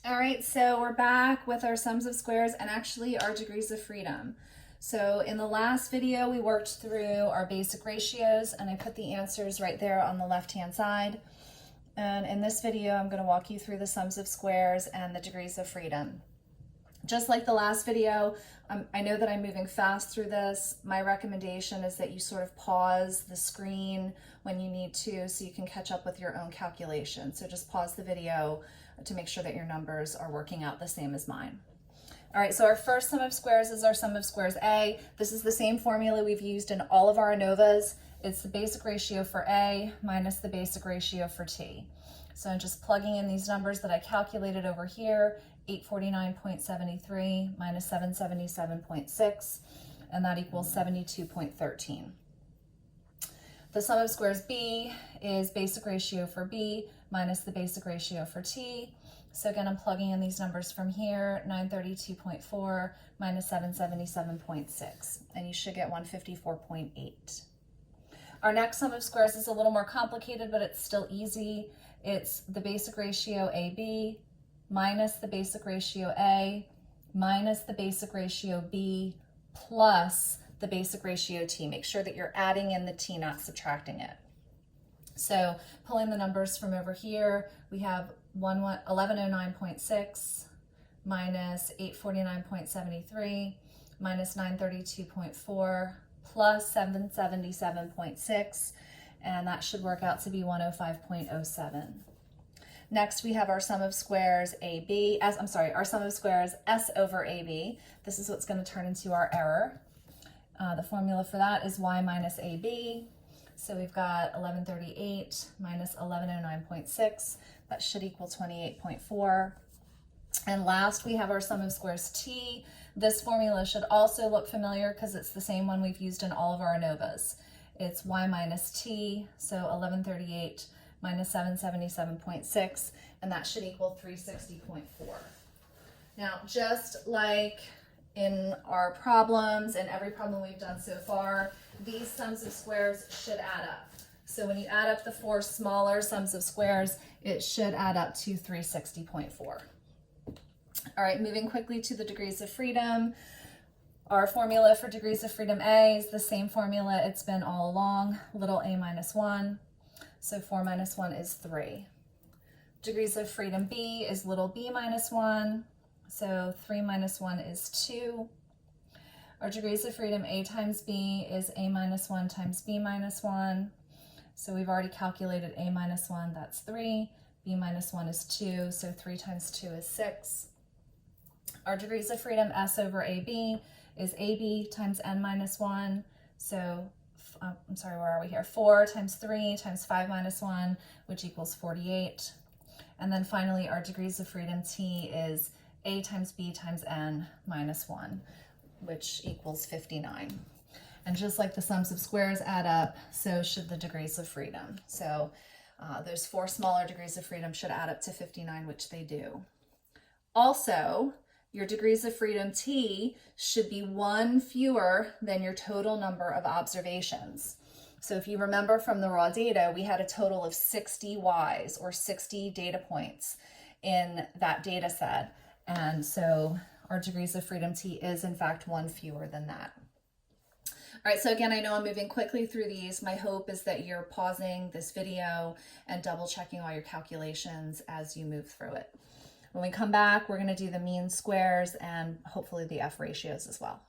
All right, so we're back with our sums of squares and actually our degrees of freedom. So in the last video, we worked through our basic ratios and I put the answers right there on the left-hand side. And in this video, I'm going to walk you through the sums of squares and the degrees of freedom. Just like the last video, I know that I'm moving fast through this. My recommendation is that you sort of pause the screen when you need to so you can catch up with your own calculation. So just pause the video to make sure that your numbers are working out the same as mine. All right, so our first sum of squares is our sum of squares A. This is the same formula we've used in all of our ANOVAs. It's the basic ratio for A minus the basic ratio for T. So I'm just plugging in these numbers that I calculated over here, 849.73 minus 777.6, and that equals 72.13. The sum of squares B is basic ratio for B minus the basic ratio for T. So again, I'm plugging in these numbers from here, 932.4 minus 777.6, and you should get 154.8. Our next sum of squares is a little more complicated, but it's still easy. It's the basic ratio AB minus the basic ratio A minus the basic ratio B plus the basic ratio T. Make sure that you're adding in the T, not subtracting it. So pulling the numbers from over here, we have 1109.6 minus 849.73 minus 932.4 plus 777.6, and that should work out to be 105.07. Next, we have our sum of squares our sum of squares S over AB. This is what's going to turn into our error. The formula for that is Y minus AB. So we've got 1138 minus 1109.6. That should equal 28.4. And last, we have our sum of squares T. This formula should also look familiar because it's the same one we've used in all of our ANOVAs. It's Y minus T, so 1138 minus 777.6, and that should equal 360.4. Now, just like in our problems and every problem we've done so far, these sums of squares should add up. So when you add up the four smaller sums of squares, it should add up to 360.4. All right, moving quickly to the degrees of freedom. Our formula for degrees of freedom A is the same formula it's been all along, little a minus 1. So 4 minus 1 is 3. Degrees of freedom B is little b minus 1. So 3 minus 1 is 2. Our degrees of freedom A times B is a minus 1 times b minus 1. So we've already calculated a minus 1, that's 3. B minus 1 is 2, so 3 times 2 is 6. Our degrees of freedom S over AB is AB times n minus 1. So, where are we here? 4 times 3 times 5 minus 1, which equals 48. And then finally, our degrees of freedom T is A times B times n minus 1, which equals 59. And just like the sums of squares add up, so should the degrees of freedom. So those four smaller degrees of freedom should add up to 59, which they do. Also, your degrees of freedom T should be one fewer than your total number of observations. So if you remember from the raw data, we had a total of 60 Ys, or 60 data points in that data set. And so our degrees of freedom T is in fact one fewer than that. All right, so again, I know I'm moving quickly through these. My hope is that you're pausing this video and double checking all your calculations as you move through it. When we come back, we're going to do the mean squares and hopefully the F ratios as well.